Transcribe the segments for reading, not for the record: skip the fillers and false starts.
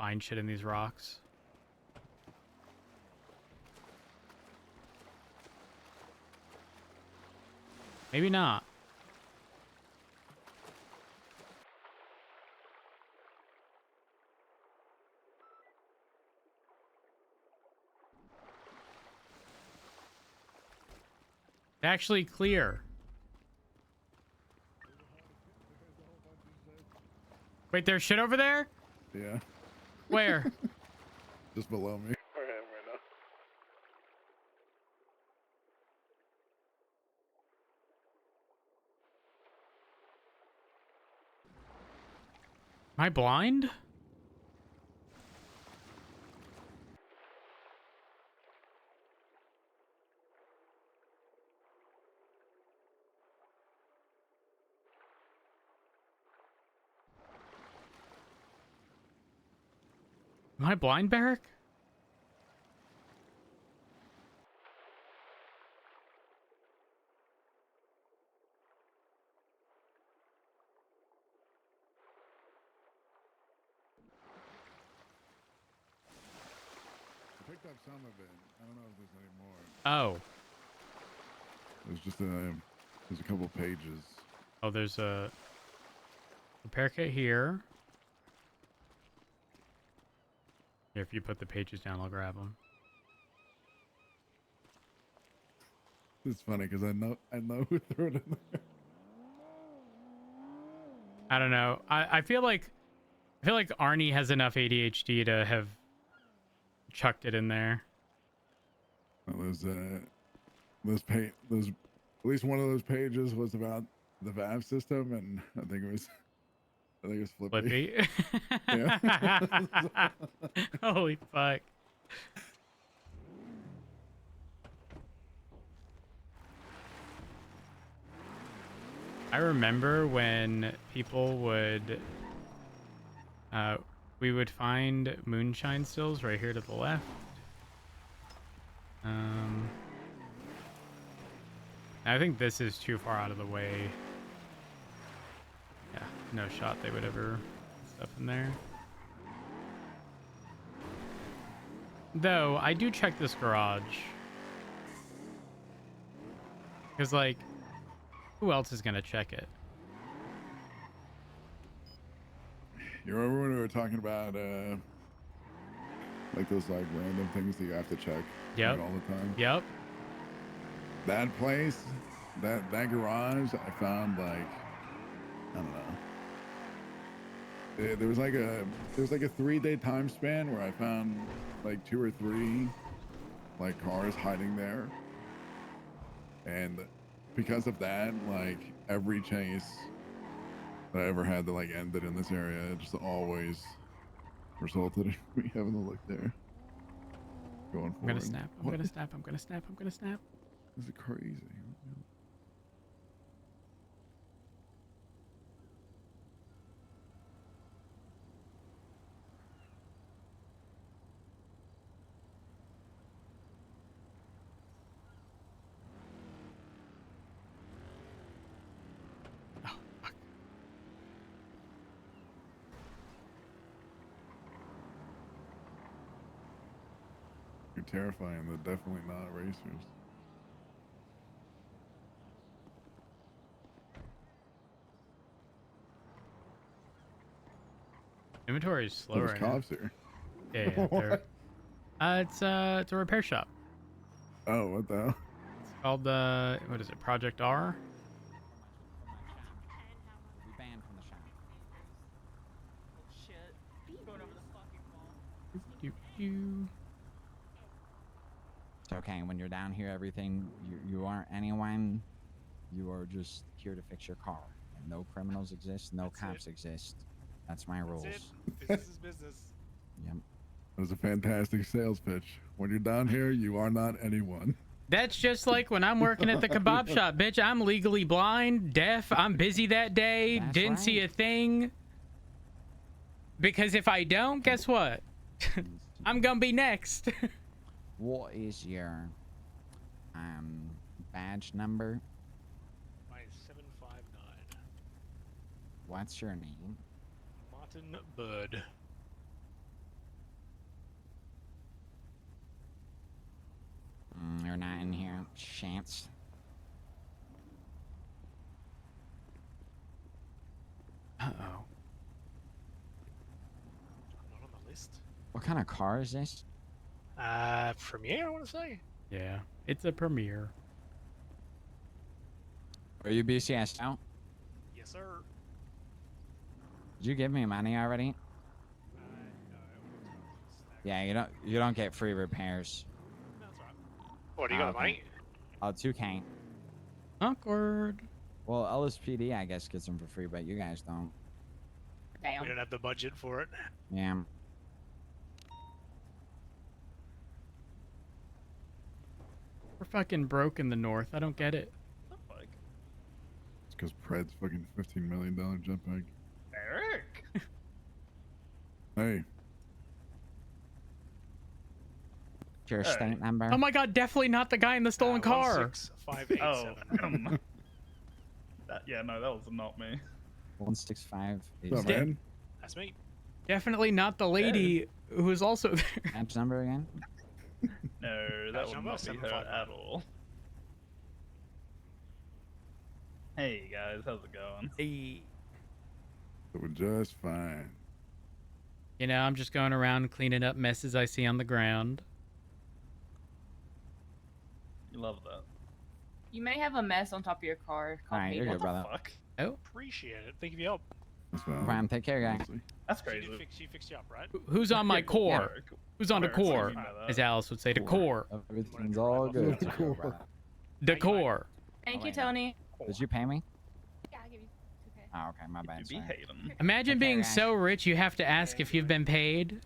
find shit in these rocks. Maybe not. It's actually clear. Wait, there's shit over there? Yeah. Where? Just below me. Where I am right now. Am I blind? Am I blind, Barrick? I picked up some of it. I don't know if there's any more. Oh. There's just there's a couple pages. Oh, there's a repair kit here. If you put the pages down, I'll grab them. It's funny because I know who threw it in there. I don't know. I feel like Arnie has enough ADHD to have chucked it in there. Well, those at least one of those pages was about the valve system, and I think it was Flippy. Flippy. Yeah. Holy fuck. I remember when people would we would find moonshine stills right here to the left. I think this is too far out of the way. Yeah, no shot they would ever put stuff in there. Though, I do check this garage. Because, like, who else is going to check it? You remember when we were talking about like those like random things that you have to check Yep. like, all the time? Yep. That place, that garage, I found like, I don't know. There was like a 3-day time span where I found like 2 or 3 like cars hiding there, and because of that, like every chase that I ever had that like ended in this area, it just always resulted in me having to look there. Going forward. I'm gonna snap. I'm gonna snap. I'm gonna snap. I'm gonna snap. This is crazy. Oh, fuck. You're terrifying. They're definitely not racers. Inventory is slow There's right now. cops here. Yeah, they're, it's a repair shop. Oh, what the hell? It's called what is it? Project R. We banned from the shop. Shit. Going over the fucking wall. Doo, doo. It's okay. When you're down here, everything you aren't anyone. You are just here to fix your car. And no criminals exist. No cops exist. That's my rules. That's it. Business is business. Yep. That was a fantastic sales pitch. When you're down here, you are not anyone. That's just like when I'm working at the kebab shop, bitch. I'm legally blind, deaf. I'm busy that day. That's Didn't see a right. thing. Because if I don't, guess what? I'm gonna be next. What is your badge number? My 759. What's your name? Martin Bird. chance. Uh-oh. Not on the list. What kind of car is this? Premiere, I want to say. Yeah, it's a premiere. Are you BCS out? Yes, sir. Did you give me money already? No. Yeah, you don't get free repairs. That's right. What, do you got the Okay. money? Oh, 2K. Awkward. Well, LSPD, I guess, gets them for free, but you guys don't. We Damn. don't have the budget for it. Yeah. We're fucking broke in the north. I don't get it. It's because Pred's fucking $15 million jetpack. Eric. Hey, Your state number. Oh my god, definitely not the guy in the stolen car. 16587. Oh. Yeah, no, that was not me. 165. what's up, man? That's me. Definitely not the lady who was also there. Abs number again? No, that Gotcha, would I'm not about be her 759. at all. Hey guys, how's it going? Hey. Doing just fine. You know, I'm just going around cleaning up messes I see on the ground. You love that. You may have a mess on top of your car. Call Alright, you're people. good, What the brother. fuck? Oh, Appreciate it. Thank you for your help. That's fine. Fine, take care, guys. Honestly. That's She, crazy. she fixed you up, right? who's on my Yeah, cool. core? Yeah, cool. Who's on the Alright, so you core? mean by that. As Alice would say, the core. Everything's all good. The core. brother. The core. Thank you, wait. Tony. Did you pay me? Yeah, I'll give you 2K. Oh, okay, my bad. You be Sorry. hating. Imagine Okay, being guys. so rich you have to ask if you've been paid.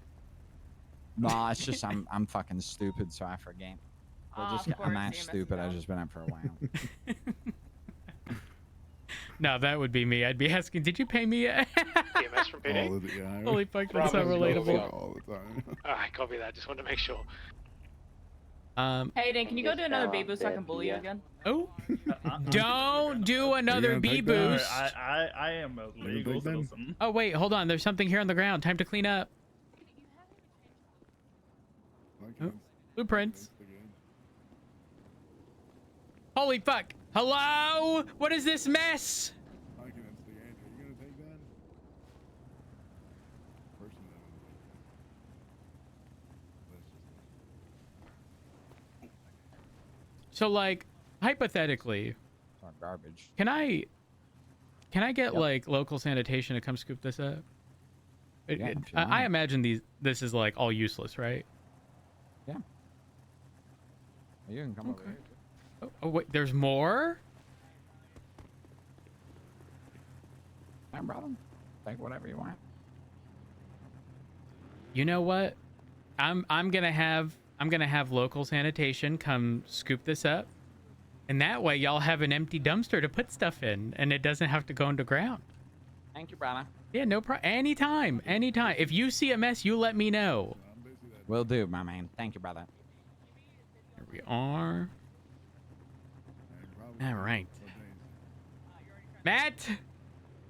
No, it's just I'm fucking stupid, so I forget. Ah, Just, of I'm course, not you're messing stupid. I've around. just been up for a while. No, that would be me. I'd be asking, did you pay me yet? PMS from PD? All the time. Holy fuck, that's so Promise, relatable. All the time. Alright, copy that. Just wanted to make sure. Hey, Dan, can you go do another B boost so I can bully you again? Oh, Uh-uh. don't do another gonna B take that? No, boost. I am a gonna legal take them? citizen. Oh wait, hold on. There's something here on the ground. Time to clean up. Okay. Blueprints. Holy fuck. Hello? What is this mess? I can instigate. Are you gonna take that? Personally, So like, hypothetically, Or garbage. can I get Yep. like local sanitation to come scoop this up? Yeah, if you I want. imagine this is like all useless, right? You can come over Okay. here. Oh wait, there's more? No problem. Take whatever you want. You know what? I'm gonna have local sanitation come scoop this up, and that way y'all have an empty dumpster to put stuff in, and it doesn't have to go underground. Thank you, brother. Yeah, no problem. Anytime. If you see a mess, you let me know. I'm busy that Will do, my man. Thank you, brother. Here we are. day, probably. All right. What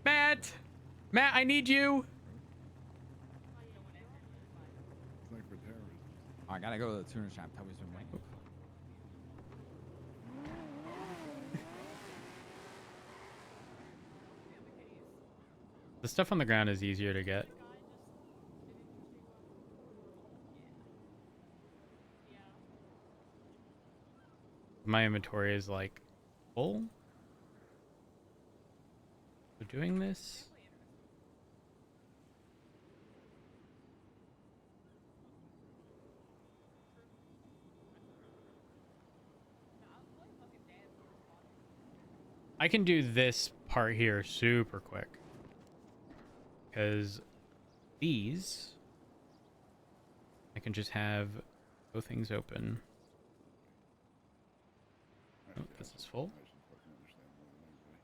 days? Matt, I need you. It's like for terrorism. Oh, I gotta go to the tuner shop. Toby's been waiting. The stuff on the ground is easier to get. My inventory is like full. So doing this. I can do this part here super quick. Because these, I can just have both things open. Oh, this is full. I should fucking understand more than anybody.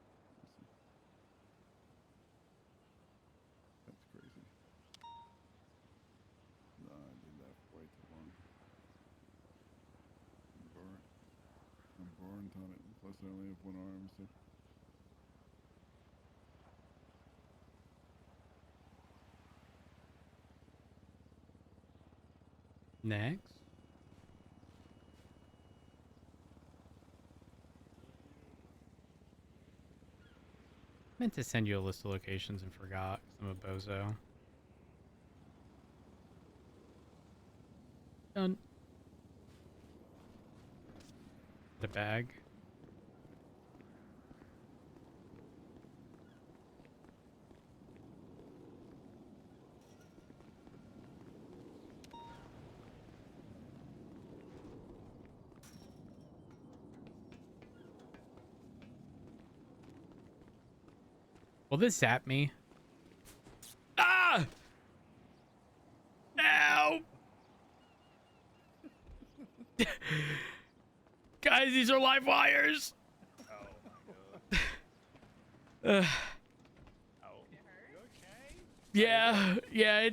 That's crazy. No, I did that for way too long. I'm born on it. Plus, I only have one arm, so. Next. Meant to send you a list of locations and forgot 'cause I'm a bozo. Done. The bag. Will this zap me? Ah! Ow! Guys, these are live wires. Oh. Yeah, yeah.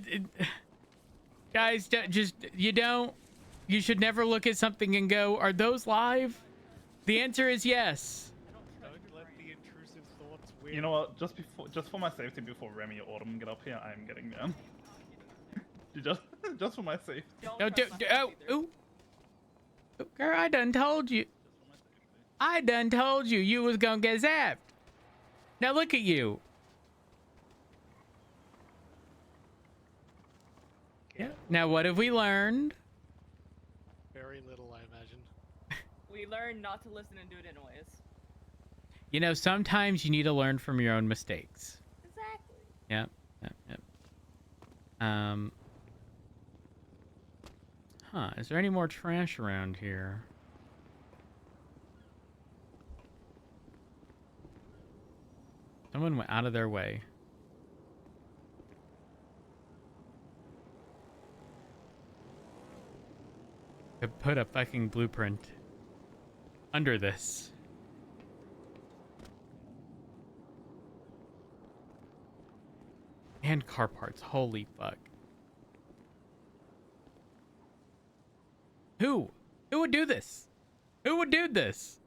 Guys, you should never look at something and go, "Are those live?" The answer is yes. Don't let the intrusive thoughts win. You know what? Just for my safety, before Remy or Autumn get up here, I am getting down. just for my safety. No, ooh. Oh, girl, I done told you. I done told you you was gonna get zapped. Now look at you. Yeah. Now what have we learned? Very little, I imagine. We learn not to listen and do it anyways. You know, sometimes you need to learn from your own mistakes. Exactly. Yep. Huh, is there any more trash around here? Someone went out of their way. Could put a fucking blueprint under this. And car parts, holy fuck. Who would do this? Who would do this?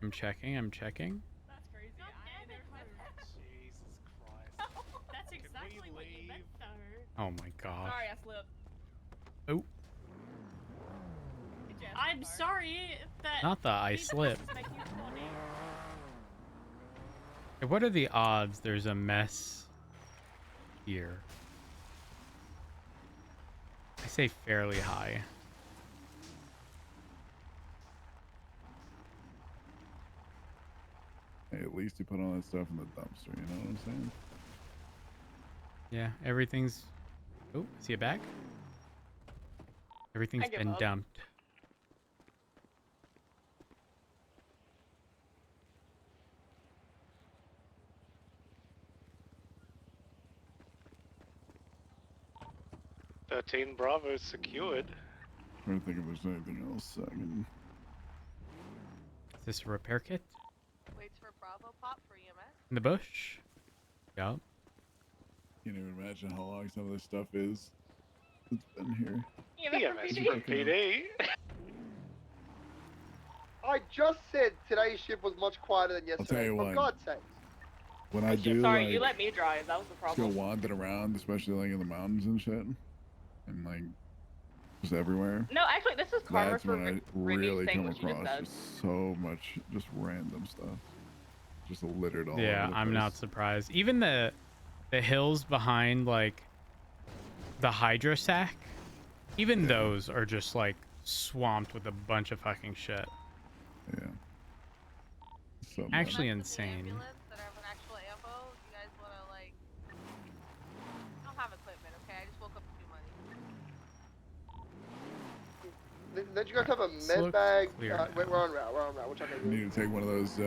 I'm checking. That's crazy. Jesus Christ. That's exactly what you meant, though. Oh my god. Sorry, I slipped. Oh, I'm sorry that. not the I slip. Make you funny. Hey, what are the odds there's a mess here? I say fairly high. Hey, at least you put all that stuff in the dumpster, you know what I'm saying? Yeah, everything's... Oh, see it back? Everything's I give been up. dumped. "13 Bravo secured." Trying to think if there's anything else I can... Is this a repair kit? Waits for Bravo pop for EMS. In the bush? Yup. Can't even imagine how long some of this stuff is. It's been here. EMS from PD. I just said today's shift was much quieter than tell yesterday. you For what. God's sake. When I do, Sorry, like, you let me drive. That was the go problem. wandering around, especially like in the mountains and shit, and like just everywhere. No, actually, this is karma That's for when I Remy really saying come what you just across said. just so much just random stuff, just littered all Yeah, over the I'm not place. surprised. Even the hills behind, like, the Hydro Sack, even those are just, like, swamped with a bunch of fucking shit. Yeah. So much. Actually That's the insane. ambulance that have an actual ammo. You guys wanna like? I don't have equipment. Okay, I just woke up with new money. Did you guys have a This med looks bag? clear Wait, now. we're on route. We're on route. We're talking. You need to take one of those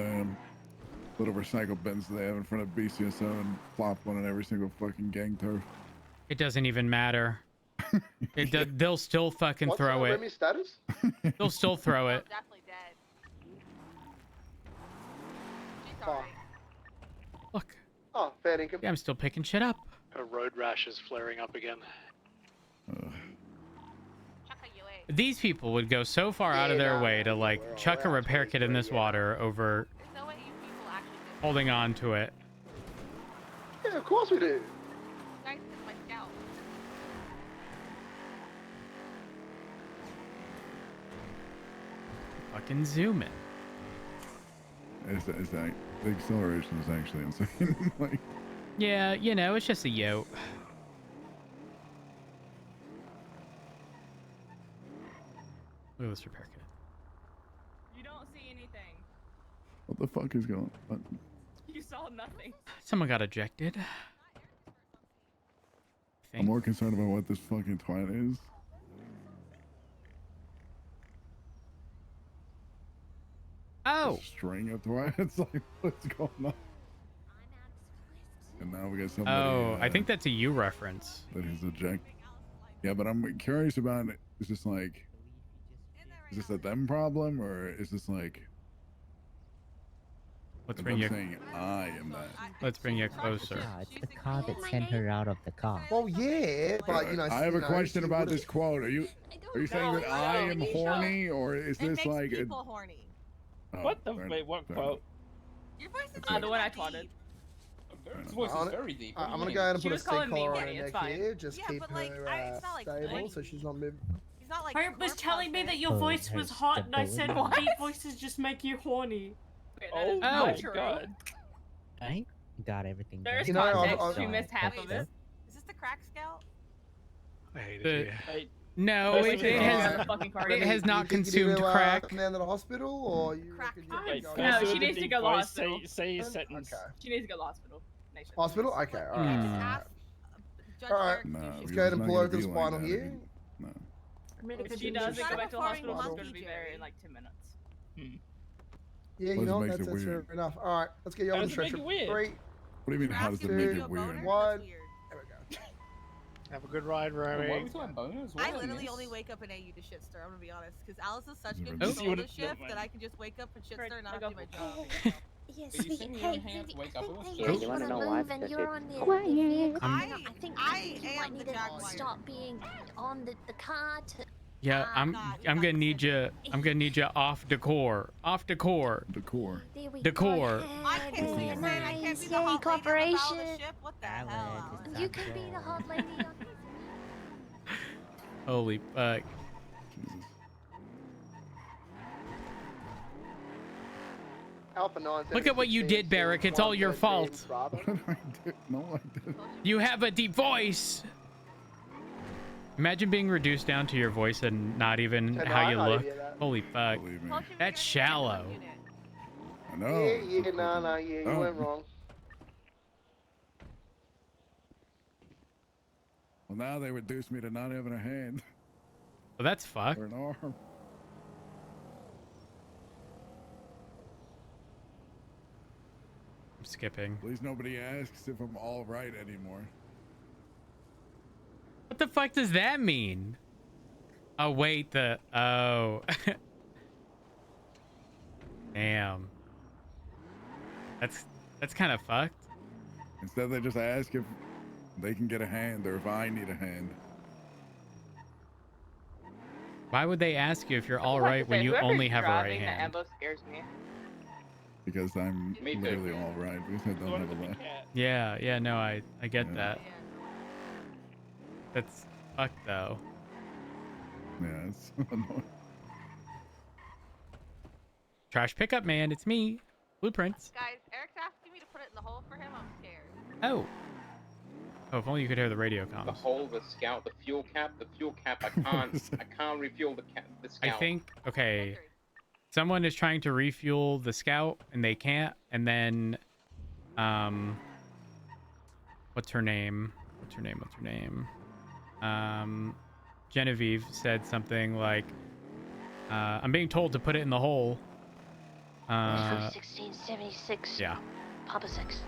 little recycle bins they have in front of BCSO and plop one in every single fucking gang turf. It doesn't even matter. They'll still fucking What's throw it. Remy's status? They'll still throw Oh, it. definitely dead. She's Oh. alright. Look, Oh, fair income. yeah, I'm still picking shit up. A road rash is flaring up again. Chucka you ate. These people would go so far out of their Yeah, way no, to like we're chuck a all repair kit in this 23, yeah. water over There's no way you people actually did that. holding on to it. Yeah, of course we do. You guys hit my scout. Fucking zoom in. It's like the acceleration is actually insane. Like, Yeah, you know, it's just a yoke. Look at this repair kit. You don't see anything. what the fuck is going on? You saw nothing. Someone got ejected. I'm more concerned about what this fucking twat is. Oh, String of twats. Like, what's going on? And now we got somebody. I think that's a you reference. that is ejected. Yeah, but I'm curious about it. Is this like, is this a them problem or is this like? Let's if bring I'm you. saying I am that. Let's bring you closer. Yeah, it's the car that sent her out of the car. Well, yeah, but you know. I have you a know, question she about would've- this quote. Are you saying that I am horny or is It this makes like? people horny. Oh, What the fair wait? enough, What fair quote? Your voice is The one I deep. twatted. His voice On is it. very deep. I'm What do gonna you go ahead and She put a was calling stick me collar on horny, her it's neck fine. here. Just Yeah, keep but, like, her it's not like stable good. so she's not moving. He's not like. Herb was corpse telling me humping. that your Oh, voice was her hot, and I said stability. deep voices just make you horny. Wait, that Oh is my not true. god. Right? You got everything. There's You know, I'll- context. I'll- You missed half of it. Is this the crack scout? I hate The- it here. Hey, No, Listen it, to it me. has. The fucking car. It has not Do you think you need consumed to, crack. Come down to the hospital, or you Crack reckon time. you wait, can go No, first she with the needs to deep go to voice, hospital. Say your sentence. Okay. She needs to go to hospital. Nice. Hospital? Okay, You alright. can't just Hmm. ask Judge Alright. Eric No, to do because Let's go ahead it's and not pull gonna over to be the like spinal that here. again. No. If she doesn't She's go back to the not hospital, she's performing going to be monkey, there Jerry. in like 2 minutes. Yeah, you Plus it know, makes that's it weird. fair enough. Alright, let's get you on How the does it make stretcher. it weird? 3. What do you mean? How does it Asking make for it a weird? Boner? One. That's weird. There we go. Have a good ride, Why are we Romy. talking about boners? I literally only wake up and AU to shit stir. I'm gonna be honest, because Alice is such good Oh. control of the You shift would've- that I can just wake up and shit Right, stir and not I have to do got my job. Yes, But you said you only have to wake up with us? Yeah, Yeah, you you want wanna to know move why? and you're on the I vehicle. I think you am might the need to Jaguar. stop being on the car to... Yeah, Ah, I'm. God, I'm you gonna got need you. I'm gonna need you off decor. Off decor. Decor. There we Decor. go. I Hey, can't very see saying I can't nice. be the Yay, hot lady on the bow of the cooperation. ship. What the Valid, hell, Alice? it's You can be the hot lady on Holy fuck. Jesus. Alpha 9. Look at what you did, Barrick. It's all your fault. What did I do? No, I didn't. You have a deep voice. Imagine being reduced down to your voice and not even Yeah, no, how I you know you look. did that. Holy fuck. Believe me. Told you we were That's gonna get shallow. one unit. I know. Yeah, no, yeah, you Oh. went wrong. Well, now they reduced me to not having a hand Well, that's fucked. or an arm. I'm skipping. At least nobody asks if I'm all right anymore. What the fuck does that mean? Oh, wait, oh. Damn. That's kind of fucked. Instead, they just ask if they can get a hand or if I need a hand. Why would they ask you if you're all I'd like right to when say, you whoever's only have a right driving the hand? Ambo scares me. Because I'm Me too. literally all right. Because I don't have a left. Yeah, no, I get Yeah. that. Yeah. That's fucked though. Yeah, it's annoying. Trash pickup man, it's me. Blueprints. Guys, Eric's asking me to put it in the hole for him. I'm scared. Oh. Oh, if only you could hear the radio comms. The hole, the scout, the fuel cap, I can't refuel the I scout. think, okay, Victory. someone is trying to refuel the scout and they can't, and then, what's her name? Genevieve said something like, I'm being told to put it in the hole. Uh, 1676. yeah, Papa 6.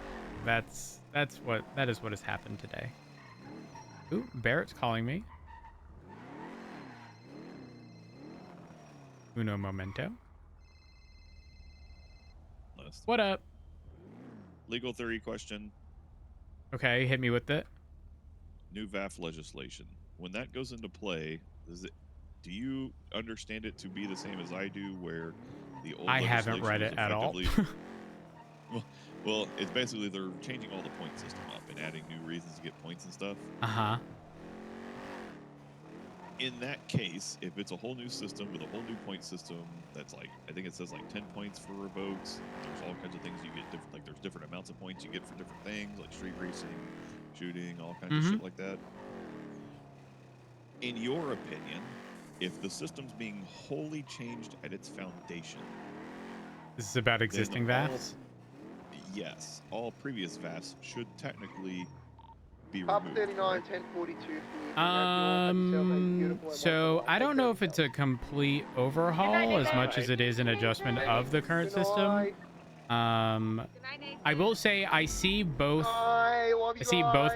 that is what has happened today. Ooh, Barrett's calling me. Uno momento. What up? Legal theory question. Okay, hit me with it. New VAF legislation. When that goes into play, do you understand it to be the same as I do, where the old I haven't legislation read is it at all. effectively- well, it's basically they're changing all the point system up and adding new reasons to get points and stuff. Uh-huh. In that case, if it's a whole new system with a whole new point system, that's like, I think it says like 10 points for revokes. There's all kinds of things you get, like there's different amounts of points you get for different things, like street racing, shooting, all kinds of shit like that. In your opinion, if the system's being wholly changed at its foundation, This is about existing VAFs? Yes, all previous VAFs should technically be Papa removed. 39, 1042. So I don't know if it's a complete overhaul as much as it is an adjustment of the current system. I will say I see both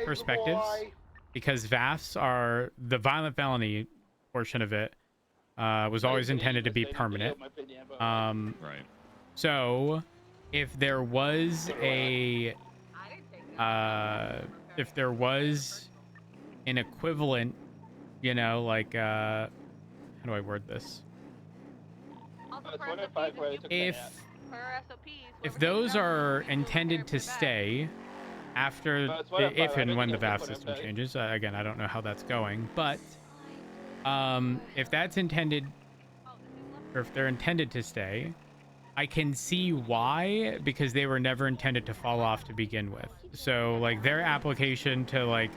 perspectives, because VAFs are the violent felony portion of it was always intended to be permanent. Right. So if there was an equivalent, you know, like how do I word this? If those are intended to stay after if and when the VAF system changes, again, I don't know how that's going, but if that's intended, or if they're intended to stay, I can see why, because they were never intended to fall off to begin with. So like their application to like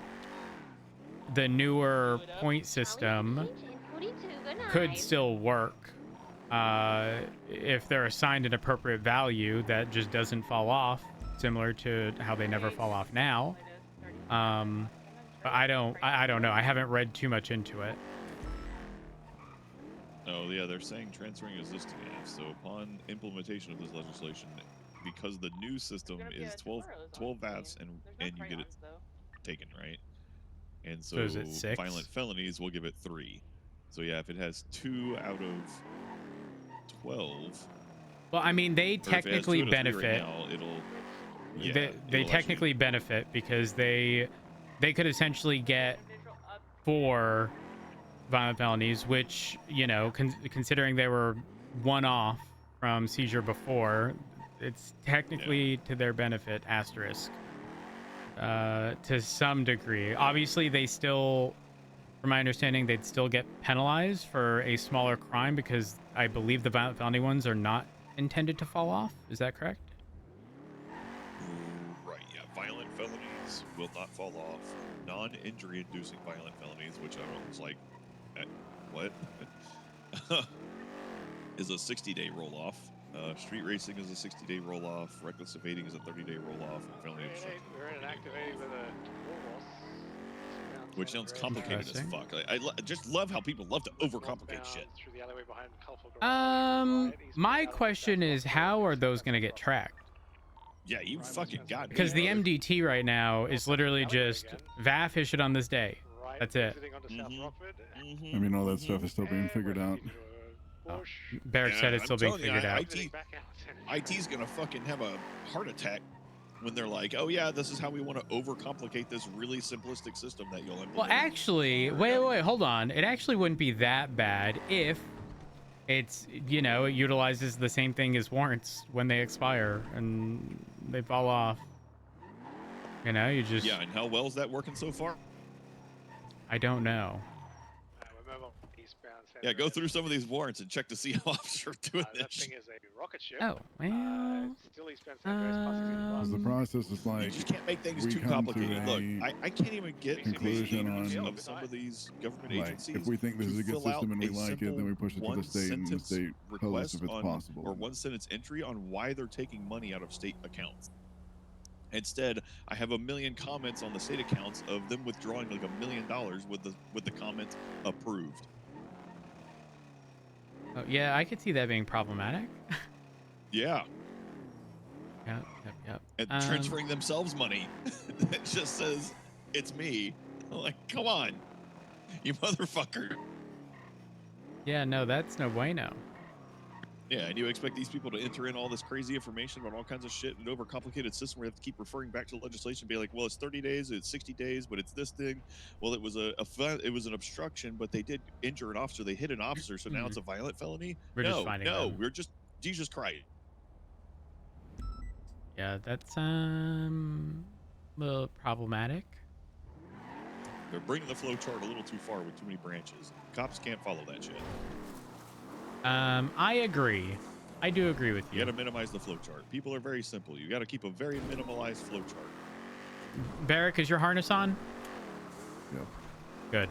the newer point system could still work if they're assigned an appropriate value that just doesn't fall off, similar to how they never fall off now. But I don't know. I haven't read too much into it. Oh, yeah, they're saying transferring existing apps. So upon implementation of this legislation, because the new system is 12 VAFs and you get it taken, right? And so is it 6? Violent felonies will give it 3. So yeah, if it has 2 out of 12. Well, I mean, they technically benefit. Right now, they technically benefit because they could essentially get 4 violent felonies, which, you know, considering they were one off from seizure before, it's technically to their benefit, asterisk, to some degree. Obviously, they still, from my understanding, they'd still get penalized for a smaller crime, because I believe the violent felony ones are not intended to fall off. Is that correct? Right, yeah. Violent felonies will not fall off. Non-injury inducing violent felonies, which I was like, what? is a 60-day roll-off. Street racing is a 60-day roll-off. Reckless evading is a 30-day roll-off. And felony obstruction. We're in an activating with a which sounds complicated as fuck. I just love how people love to overcomplicate shit. My question is, how are those going to get tracked? Yeah, you fucking got me. Because the MDT right now is literally just VAF issued on this day. That's it. I mean, all that stuff is still being figured out. Oh, Barrett said it's still being figured out. IT's gonna fucking have a heart attack when they're like, oh yeah, this is how we want to overcomplicate this really simplistic system that you'll implement. Well, actually, wait, hold on. It actually wouldn't be that bad if it's, you know, it utilizes the same thing as warrants when they expire and they fall off. You know, you just... Yeah, and how well is that working so far? I don't know. Yeah, go through some of these warrants and check to see how officers are doing this. That thing is a rocket ship. Oh, well... Still eastbound San Andreas, Because the process is like, you just can't make things we too come to complicated. Look, I can't even get conclusion of some of these government like, agencies. if we think this is a good fill out system and we a like it, then we push it to the state, and the one-sentence state tells us if it's request possible. or one-sentence entry on why they're taking money out of state accounts. Instead, I have 1 million comments on the state accounts of them withdrawing like $1 million with the comment approved. Oh, yeah, I could see that being problematic. Yeah. Yep. And transferring themselves money that just says it's me. Like, come on, you motherfucker. Yeah, no, that's no bueno. Yeah, and you expect these people to enter in all this crazy information about all kinds of shit in an overcomplicated system where you have to keep referring back to legislation, be like, well, it's 30 days, it's 60 days, but it's this thing. Well, it was it was an obstruction, but they did injure an officer. They hit an officer, so now it's a violent felony. We're just finding them. We're just Jesus Christ. Yeah, that's a little problematic. They're bringing the flow chart a little too far with too many branches. Cops can't follow that shit. I agree. I do agree with you. You got to minimize the flow chart. People are very simple. You got to keep a very minimalized flow chart. Barrick, is your harness on? Yep. Good.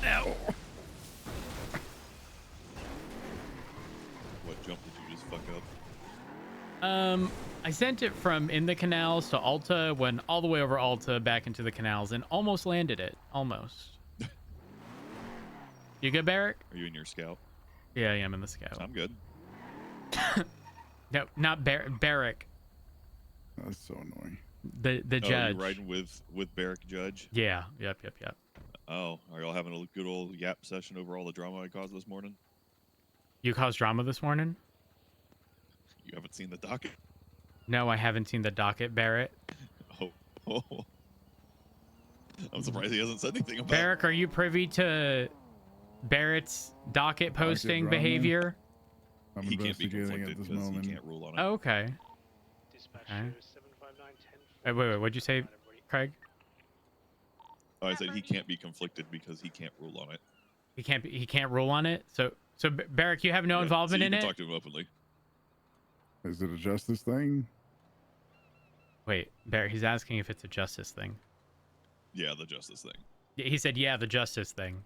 Ow. What jump did you just fuck up? I sent it from in the canals to Alta, went all the way over Alta back into the canals, and almost landed it. Almost. You good, Barrick? Are you in your scout? Yeah, I am in the scout. I'm good. No, not Barrick. That's so annoying. The judge. You're riding with Barrick Judge? Yeah. Yep. Oh, are y'all having a good old yap session over all the drama I caused this morning? You caused drama this morning? You haven't seen the docket? No, I haven't seen the docket, Barrett. Oh. I'm surprised he hasn't said anything about it. Barrick, are you privy to Barrett's docket posting behavior? I'm he can't be investigating conflicted at this because moment. he can't rule on it. Oh, okay. Wait, what'd you say, Craig? Oh, I said he can't be conflicted because he can't rule on it. He can't rule on it. So Barrick, you have no involvement so in you it. can talk to him openly. Is it a justice thing? Wait, Barrick, he's asking if it's a justice thing. Yeah, the justice thing. He said, yeah, the justice thing.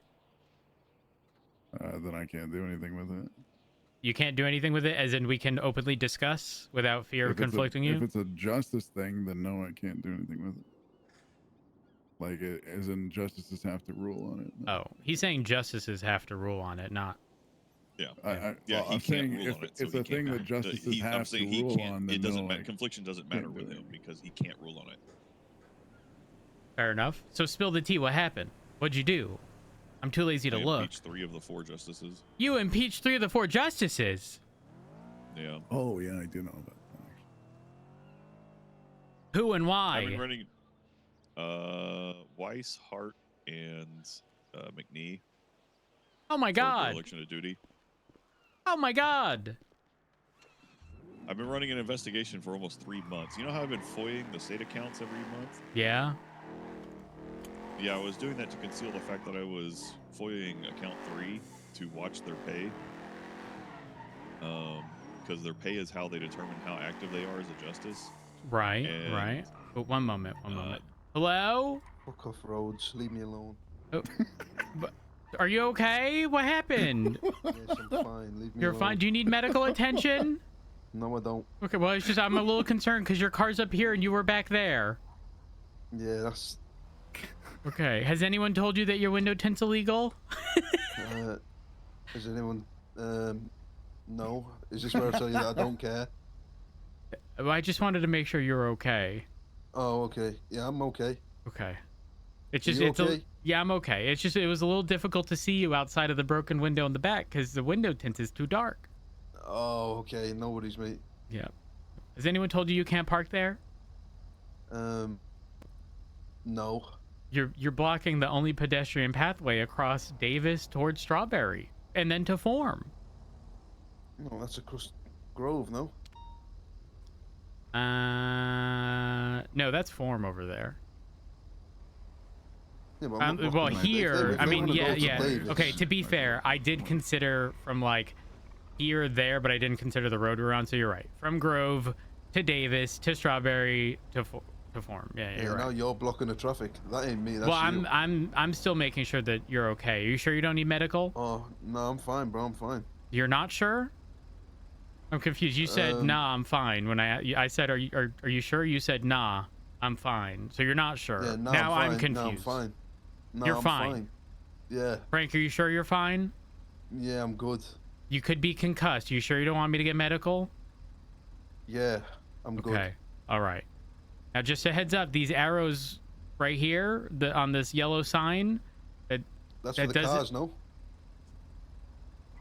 Then I can't do anything with it. You can't do anything with it, as in we can openly discuss without fear of conflicting you? If it's a justice thing, then no, I can't do anything with it. Like, as in justices have to rule on it. No. Oh, he's saying justices have to rule on it, not... Yeah. I'm saying if it's a thing that justices have to rule on, then it doesn't no, matter. Confliction doesn't matter with him because he can't rule on it. Fair enough. So spill the tea. What happened? What'd you do? I'm too lazy to look. Impeached 3 of the 4 justices. You impeached 3 of the 4 justices? Yeah. Oh, yeah, I do know about that. Who and why? I've been running Weiss, Hart, and McNee. Oh my God. Election of duty. Oh my God. I've been running an investigation for almost 3 months. You know how I've been FOIAing the state accounts every month? Yeah. Yeah, I was doing that to conceal the fact that I was FOIAing account 3 to watch their pay. Because their pay is how they determine how active they are as a justice. Right, And, right. But one moment. Hello? Fuck off, Rhodes. Leave me alone. Oh, but are you okay? What happened? Yes, I'm fine. Leave me You're alone. fine. Do you need medical attention? No, I don't. Okay, well, it's just I'm a little concerned because your car's up here and you were back there. Yeah, that's... Okay. Has anyone told you that your window tint's illegal? Is anyone... no. Is this where I tell you that I don't care? Well, I just wanted to make sure you're okay. Oh, okay. Yeah, I'm okay. Okay. It's Are just, you it's okay? yeah, I'm okay. It's just, it was a little difficult to see you outside of the broken window in the back because the window tint is too dark. Oh, okay. No worries, mate. Yeah. Has anyone told you you can't park there? No. You're blocking the only pedestrian pathway across Davis towards Strawberry and then to Form. No, that's across Grove, no? No, that's Form over there. Yeah, but I'm not well, blocking here, if I they mean, wanna go yeah. to Davis. Okay, to be fair, I did consider from like here, there, but I didn't consider the road we're on. So you're right. From Grove to Davis to Strawberry to Form. Yeah, you're right. Now you're blocking the traffic. That ain't me. That's Well, you. I'm still making sure that you're okay. Are you sure you don't need medical? Oh no, I'm fine, bro. I'm fine. You're not sure? I'm confused. You said nah, I'm fine. When I said are you sure? You said nah, I'm fine. So you're not sure. Yeah, no, now I'm I'm fine. confused. No, I'm fine. No, You're I'm fine. Yeah. Frank, are you sure you're fine? Yeah, I'm good. You could be concussed. You sure you don't want me to get medical? Yeah, I'm good. Okay. All right. Now, just a heads up, these arrows right here, on this yellow sign, That's for the cars, no?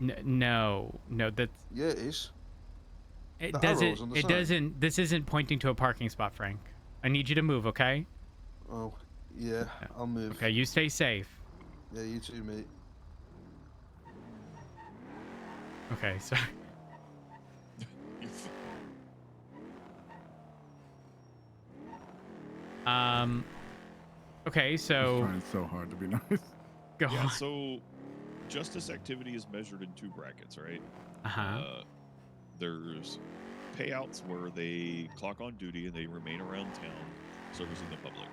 No, that's... Yeah, it is. It The doesn't... arrows on the It sign. doesn't... This isn't pointing to a parking spot, Frank. I need you to move, okay? Oh, yeah, I'll move. Okay, you stay safe. Yeah, you too, mate. Okay, sorry. Okay, so... I'm trying so hard to be nice. Go Yeah, on. so justice activity is measured in 2 brackets, right? There's payouts where they clock on duty and they remain around town servicing the public.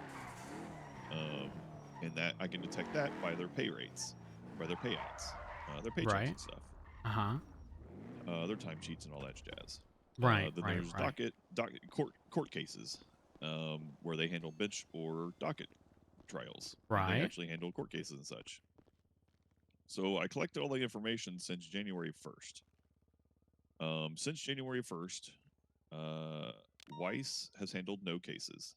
And that I can detect that by their pay rates, by their payouts, their paychecks and stuff. Their timesheets and all that jazz. Then there's court cases, where they handle bench or docket trials. They actually handle court cases and such. So I collected all the information since January 1st. Since January 1st, Weiss has handled no cases.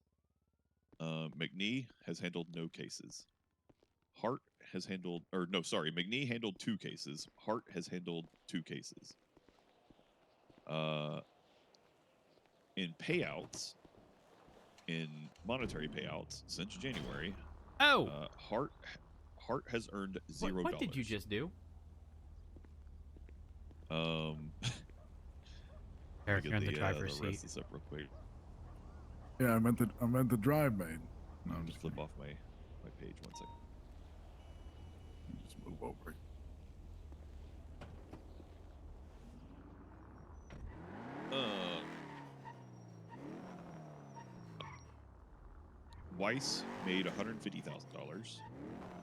McNee has handled no cases. Hart has handled, McNee handled 2 cases. Hart has handled 2 cases. In payouts, in monetary payouts since January, Hart has earned $0. What did you just do? Eric, you're in the driver's seat. This up real quick. Yeah, I meant the drive, mate. No, I'm just flip off my page 1 second. Just move over. Weiss made $150,000.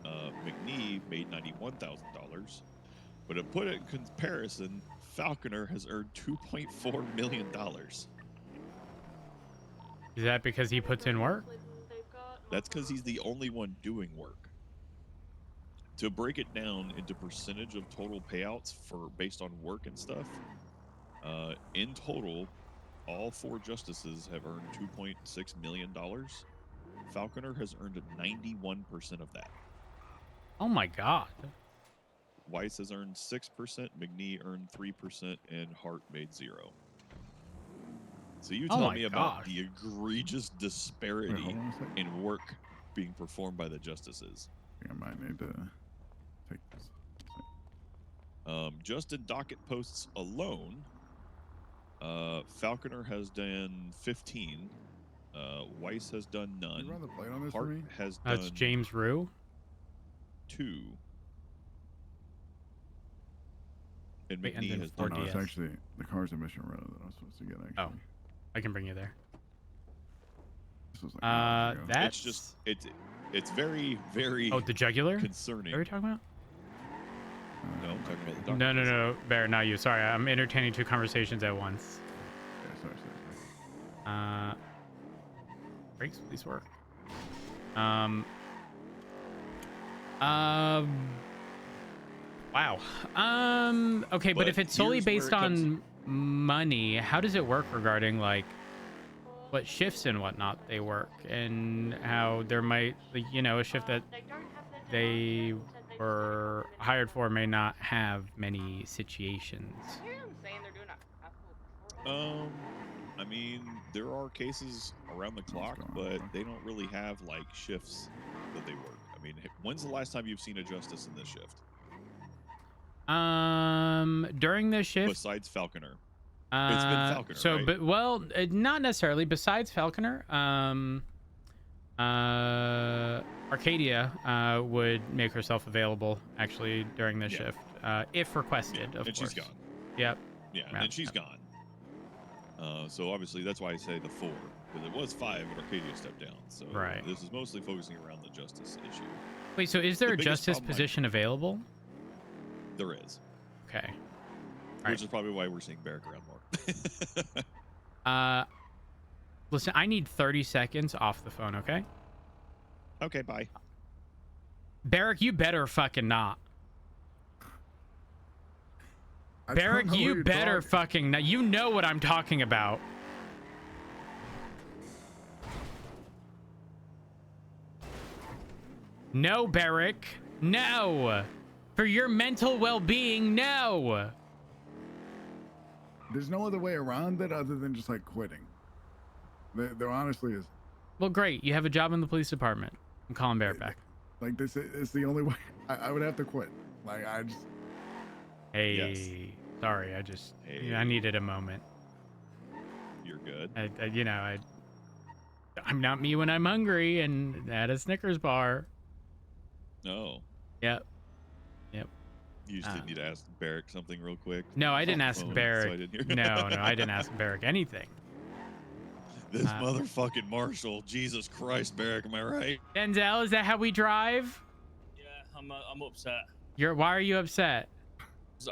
McNee made $91,000. But to put it in comparison, Falconer has earned $2.4 million. Is that because he puts in work? That's because he's the only one doing work. To break it down into percentage of total payouts based on work and stuff, in total, all 4 justices have earned $2.6 million. Falconer has earned 91% of that. Oh my God. Weiss has earned 6%, McNee earned 3%, and Hart made 0. So you tell me about the egregious disparity in work being performed by the justices. I think I might need to take this. Just in docket posts alone, Falconer has done 15. Weiss has done none. Can you run the plate on this Hart for me? has done That's James Rue. 2. And McNee has done. No, it's actually the car's a mission road that I was supposed to get. Actually. Oh, I can bring you there. This was like that's it's just it's very, very. Oh, the jugular. Concerning. What are we talking about? No, I'm talking about the doctor. No, Bear, not you. Sorry, I'm entertaining 2 conversations at once. Yeah, sorry. Brakes, please work. Wow. Okay, but if it's solely based on money, how does it work regarding like what shifts and whatnot they work, and how there might, you know, a shift that they were hired for may not have many situations? I mean, there are cases around the clock, but they don't really have like shifts that they work. I mean, when's the last time you've seen a justice in this shift? During this shift, besides Falconer, it's been Falconer. So, right? but well, not necessarily. Besides Falconer, Arcadia would make herself available actually during this shift, if requested. Of course. She's gone. Yep. Yeah, and then she's gone. So obviously that's why I say the 4, because it was 5, but Arcadia stepped down. So this is mostly focusing around the justice issue. Wait, so is there a justice position available? There is. Okay. Which is probably why we're seeing Barrack around more. Listen, I need 30 seconds off the phone, okay? Okay, bye. Barrack, you better fucking not. I don't Barrick, know what you you're better talking- fucking know. You know what I'm talking about. No, Barrick. No. For your mental well-being, no. There's no other way around it other than just like quitting. There honestly is. Well, great. You have a job in the police department. I'm calling Barrick back. Like this is the only way. I would have to quit. Like I just. Hey, Yes. sorry. I needed a moment. You're good. I'm not me when I'm hungry and at a Snickers bar. No. Yep. You just didn't need to ask Barrick something real quick. No, I didn't ask So Barrick. I didn't hear. No, I didn't ask Barrick anything. This motherfucking Marshall. Jesus Christ, Barrick, am I right? Denzel, is that how we drive? Yeah, I'm upset. Why are you upset?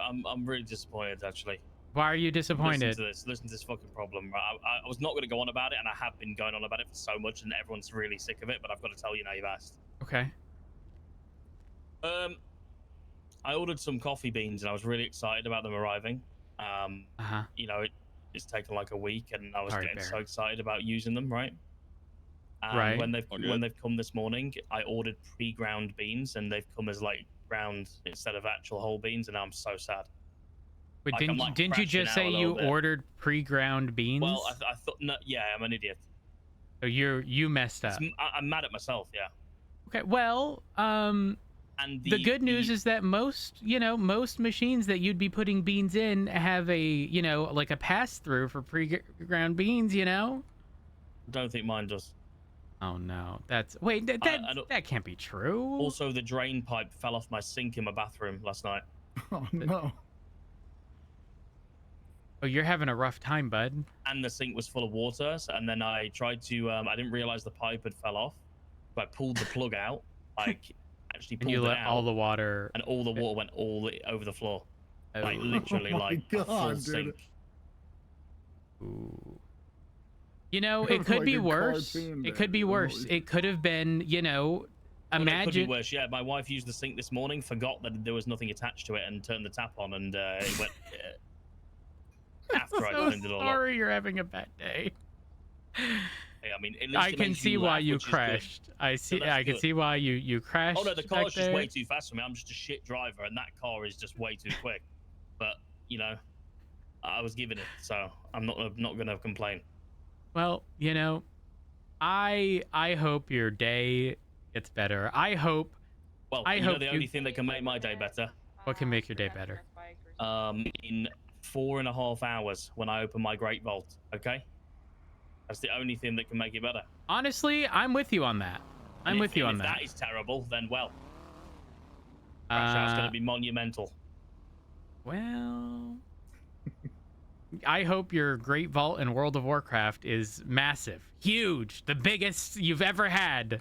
I'm really disappointed, actually. Why are you disappointed? Listen to this fucking problem. I was not going to go on about it, and I have been going on about it for so much, and everyone's really sick of it. But I've got to tell you now, you've asked. Okay. I ordered some coffee beans, and I was really excited about them arriving. You know, it's taken like a week, and I was getting so excited about using them, right? Right. When they've come this morning, I ordered pre-ground beans, and they've come as like ground instead of actual whole beans, and I'm so sad. Wait, Like, didn't you just say you ordered pre-ground beans? Well, I thought no, yeah, I'm an idiot. So you messed up. I'm mad at myself, yeah. Okay, well, and the good news is that most machines that you'd be putting beans in have a, like a pass-through for pre-ground beans, I don't think mine does. Oh no, that can't be true. Also, the drain pipe fell off my sink in my bathroom last night. Oh no. Oh, you're having a rough time, bud. And the sink was full of water, and then I tried to, I didn't realize the pipe had fell off, but I pulled the plug out, actually pulled and you it let out, all the water, and all the water went over the floor, like Oh. literally, Oh my like a full God, sink. Ooh. It could Like be a worse. cartoon It could be there. worse. It could have been, Well, it could be imagine. worse. Yeah, my wife used the sink this morning, forgot that there was nothing attached to it, and turned the tap on, and it went. After I So cleaned it all up. sorry, you're having a bad day. Hey, I mean, at least I it can makes see why laugh, you which is good. crashed. I can good. see why you crashed. Oh no, the back car's just there. way too fast for me. I'm just a shit driver, and that car is just way too quick. But I was given it, so I'm not gonna complain. Well, I hope your day gets better. I hope. Well, I hope the only thing that can make my day better. What can make your day better? In 4.5 hours when I open my Great Vault. Okay, that's the only thing that can make it better. Honestly, I'm with you on that. I'm with you on that. If that is terrible, then well, crash out's gonna be monumental. Well, I hope your Great Vault in World of Warcraft is massive, huge, the biggest you've ever had.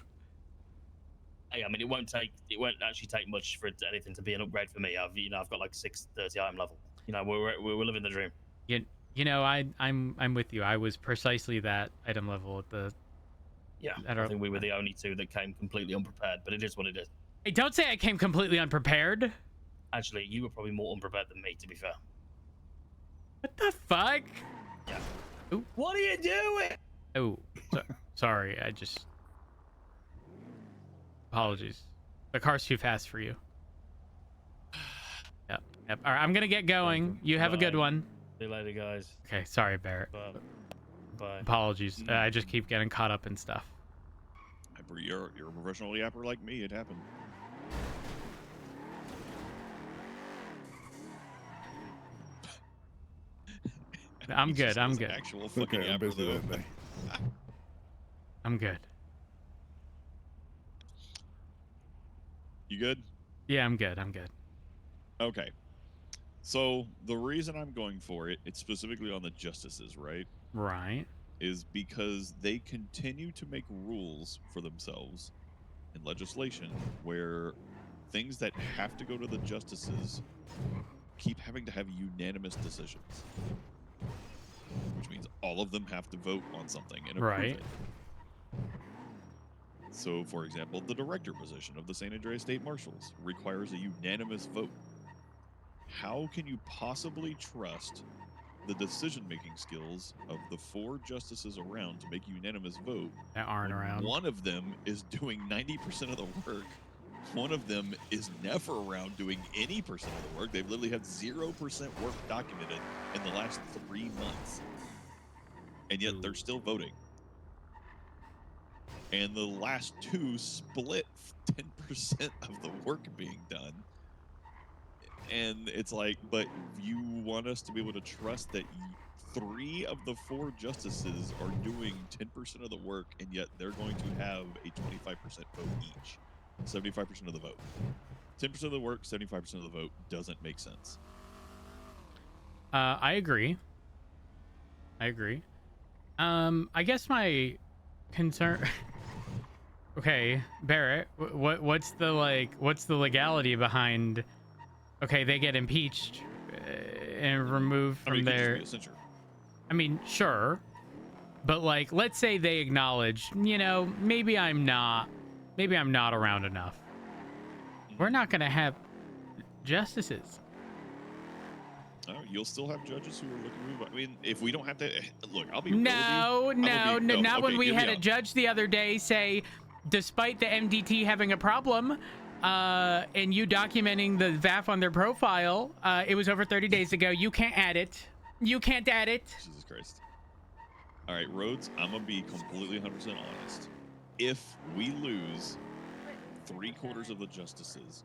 Hey, I mean, it won't actually take much for anything to be an upgrade for me. I've got like 630 item level. We're living the dream. I'm with you. I was precisely that item level at the. Yeah, I think we were the only two that came completely unprepared, but it is what it is. Hey, don't say I came completely unprepared. Actually, you were probably more unprepared than me, to be fair. What the fuck? Yeah. Ooh. What are you doing? Oh, sorry. Apologies. The car's too fast for you. Yep. All right, I'm gonna get going. You have a good one. See you later, guys. Okay, sorry, Barrett. Bye. Apologies. I just keep getting caught up in stuff. You're a professional yapper like me. It happened. I'm good. I'm good. Actual fucking Okay, I'm yapper, busy though. that day. I'm good. You good? Yeah, I'm good. I'm good. Okay. So the reason I'm going for it, it's specifically on the justices, right? Right. Is because they continue to make rules for themselves in legislation where things that have to go to the justices keep having to have unanimous decisions. Which means all of them have to vote on something and approve Right. it. So, for example, the director position of the San Andreas State Marshals requires a unanimous vote. how can you possibly trust the decision-making skills of the 4 justices around to make a unanimous vote that aren't when around? one of them is doing 90% of the work. One of them is never around doing any percent of the work. They've literally had 0% work documented in the last 3 months. And yet they're still voting. And the last 2 split 10% of the work being done. And it's like, but you want us to be able to trust that 3 of the 4 justices are doing 10% of the work, and yet they're going to have a 25% vote each. 75% of the vote. 10% of the work, 75% of the vote doesn't make sense. I agree. I guess my concern. Okay, Barrett, what's the legality behind? Okay, they get impeached and removed from their. I mean, sure, but like, let's say they acknowledge, maybe I'm not around enough. We're not gonna have justices. You'll still have judges who are looking to move. I mean, if we don't have to look, I'll be No, not okay, when we had a judge the other day say, despite the MDT having a problem, and you documenting the VAF on their profile, it was over 30 days ago. You can't add it. You can't add it. Jesus Christ. All right, Rhodes, I'm going to be completely 100% honest. If we lose 3/4 of the justices,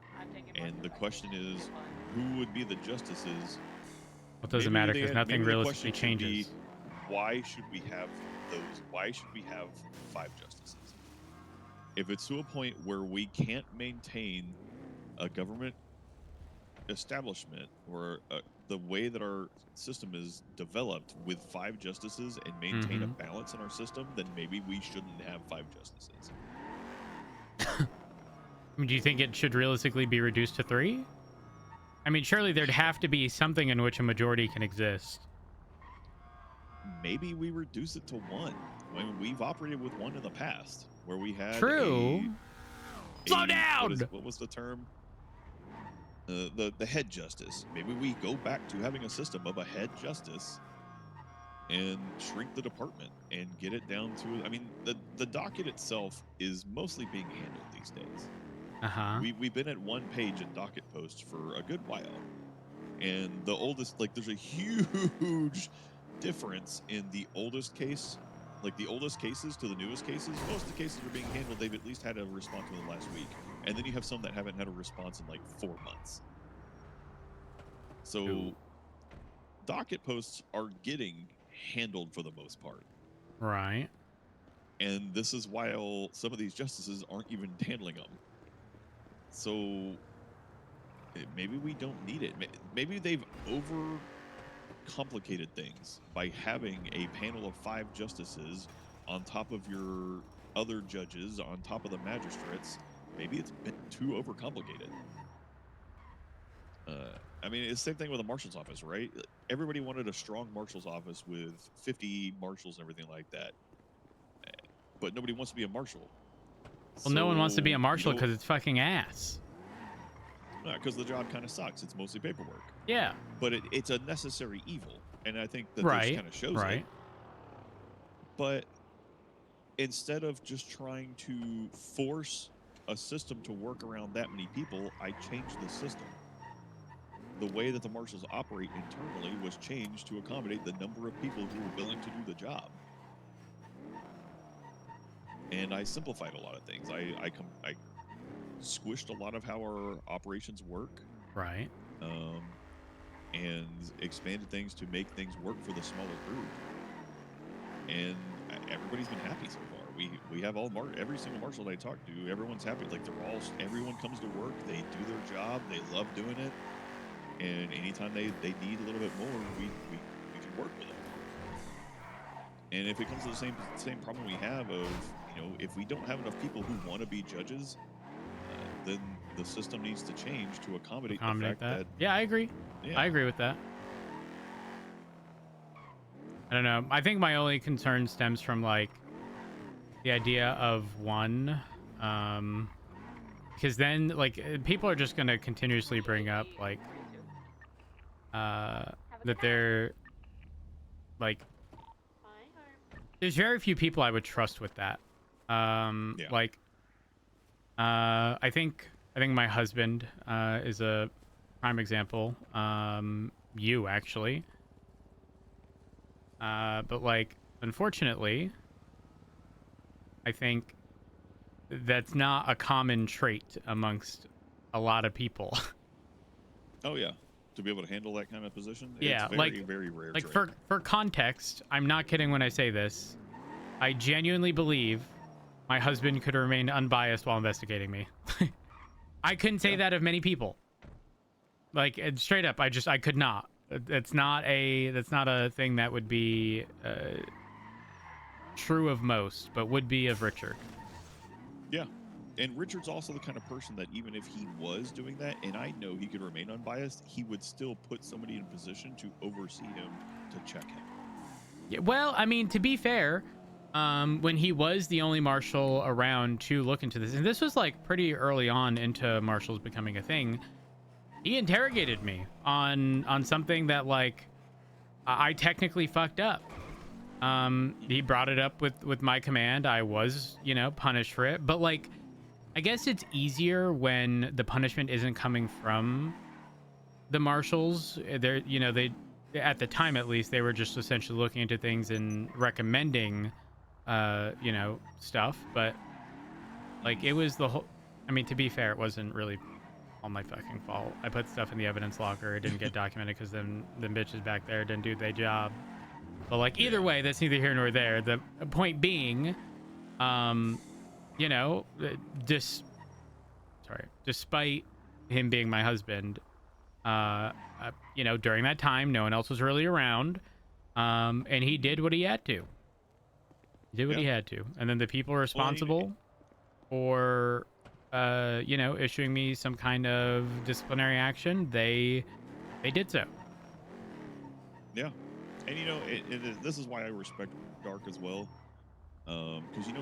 and the question is, who would be the justices? It doesn't matter because nothing realistically changes. Why should we have those? Why should we have 5 justices? If it's to a point where we can't maintain a government establishment or the way that our system is developed with 5 justices and maintain a balance in our system, then maybe we shouldn't have 5 justices. I mean, do you think it should realistically be reduced to 3? I mean, surely there'd have to be something in which a majority can exist. Maybe we reduce it to 1. When we've operated with 1 in the past, where we had Slow down. What was the term? The head justice. Maybe we go back to having a system of a head justice and shrink the department and get it down to. I mean, the docket itself is mostly being handled these days. We've been at 1 page in docket posts for a good while, and the oldest, like, there's a huge difference in the oldest case, like the oldest cases to the newest cases. Most of the cases are being handled. They've at least had a response within the last week, and then you have some that haven't had a response in like 4 months. So docket posts are getting handled for the most part, right? And this is why some of these justices aren't even handling them. So maybe we don't need it. Maybe they've overcomplicated things by having a panel of 5 justices on top of your other judges, on top of the magistrates. Maybe it's been too overcomplicated. I mean, it's the same thing with the marshal's office, right? Everybody wanted a strong marshal's office with 50 marshals and everything like that. But nobody wants to be a marshal. Well, no one wants to be a marshal because it's fucking ass. Because the job kind of sucks. It's mostly paperwork. Yeah. But it's a necessary evil. And I think that this kind of shows it. But instead of just trying to force a system to work around that many people, I changed the system. The way that the marshals operate internally was changed to accommodate the number of people who were willing to do the job. And I simplified a lot of things. I squished a lot of how our operations work. Right. And expanded things to make things work for the smaller group. And everybody's been happy so far. We have every single marshal that I talk to, everyone's happy. Like everyone comes to work, they do their job, they love doing it. And anytime they need a little bit more, we can work with them. And if it comes to the same problem we have of, if we don't have enough people who want to be judges, then the system needs to change to accommodate the fact that. Yeah, I agree. Yeah. I agree with that. I don't know. I think my only concern stems from like the idea of 1, because then like people are just going to continuously bring up like that they're like, there's very few people I would trust with that. Like, I think my husband is a prime example. You actually, but like, unfortunately, I think that's not a common trait amongst a lot of people. Oh yeah, to be able to handle that kind of position, Yeah, it's very, very rare. Like trait. for context, I'm not kidding when I say this. I genuinely believe my husband could remain unbiased while investigating me. I couldn't say that of many people. Like, straight up, I could not. That's not a thing that would be true of most, but would be of Richard. Yeah. And Richard's also the kind of person that even if he was doing that, and I know he could remain unbiased, he would still put somebody in a position to oversee him, to check him. Yeah, well, I mean, to be fair, when he was the only marshal around to look into this, and this was like pretty early on into marshals becoming a thing, he interrogated me on something that like I technically fucked up. He brought it up with my command. I was, punished for it, but like, I guess it's easier when the punishment isn't coming from the marshals. They're, they, at the time at least, they were just essentially looking into things and recommending, stuff. But like, it was the whole. I mean, to be fair, it wasn't really all my fucking fault. I put stuff in the evidence locker. It didn't get documented because them bitches back there didn't do their job. But like, either way, that's neither here nor there. The point being, despite him being my husband, during that time, no one else was really around, and he did what he had to. He did what he had to, and then the people responsible for, issuing me some kind of disciplinary action, they did so. Yeah, and this is why I respect Dark as well. Because he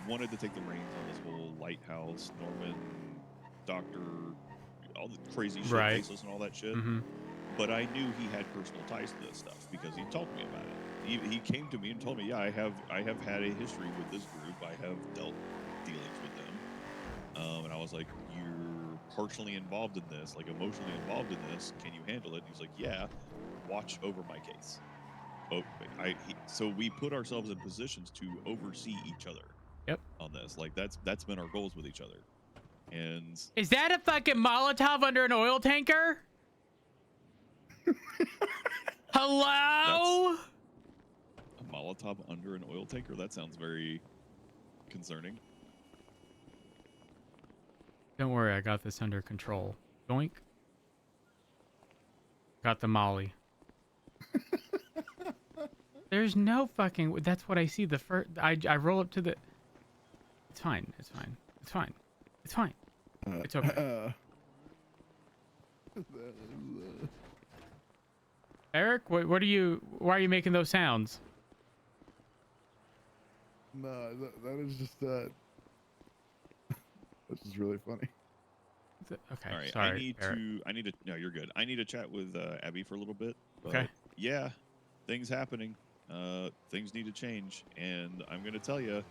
wanted to take the reins on this whole Lighthouse, Norman, Doctor, all the crazy shit, Faceless and all that shit. Mm-hmm. But I knew he had personal ties to this stuff because he told me about it. He came to me and told me, yeah, I have had a history with this group. I have dealt dealings with them. And I was like, you're personally involved in this, like emotionally involved in this. Can you handle it? And he's like, yeah, watch over my case. Oh, so we put ourselves in positions to oversee each other. Yep. On this, like that's been our goals with each other. And is that a fucking Molotov under an oil tanker? Hello? A Molotov under an oil tanker? That sounds very concerning. Don't worry, I got this under control. Doink. Got the molly. There's no fucking. That's what I see. The first. I roll up to the. It's fine. It's fine. It's fine. It's fine. It's okay. Eric, what are you? Why are you making those sounds? No, that is just that's just really funny. Okay. All right. Sorry, I need to. No, you're good. I need to chat with Abby for a little bit. But okay. Yeah, things happening. Things need to change, and I'm going to tell you,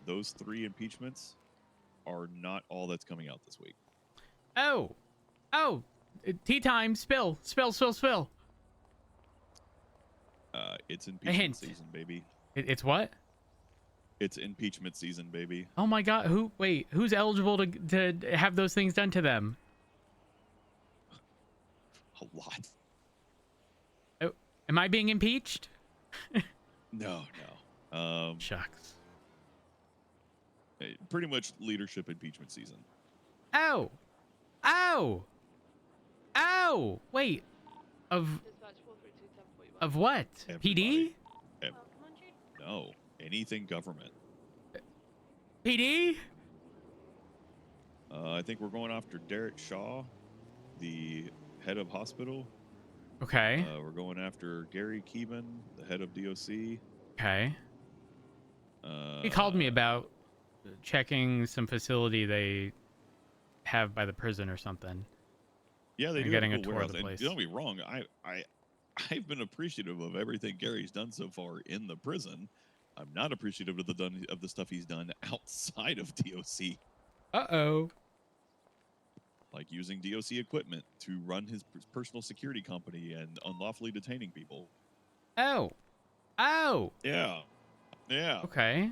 those 3 impeachments are not all that's coming out this week. Oh, tea time. Spill. It's impeachment season, baby. It's what? It's impeachment season, baby. Oh my God! Who's eligible to have those things done to them? A lot. Oh, am I being impeached? No. Shucks. Pretty much leadership impeachment season. Ow! Wait. Of what? Everybody. PD? No. Anything government. PD? I think we're going after Derek Shaw, the head of hospital. Okay. We're going after Gary Keeman, the head of DOC. Okay. He called me about checking some facility they have by the prison or something. Yeah, they and do getting have a a cool tour of warehouse. the And place. don't get me wrong, I've been appreciative of everything Gary's done so far in the prison. I'm not appreciative of the stuff he's done outside of DOC. Uh-oh. Like using DOC equipment to run his personal security company and unlawfully detaining people. Oh. Oh. Yeah. Yeah. Okay.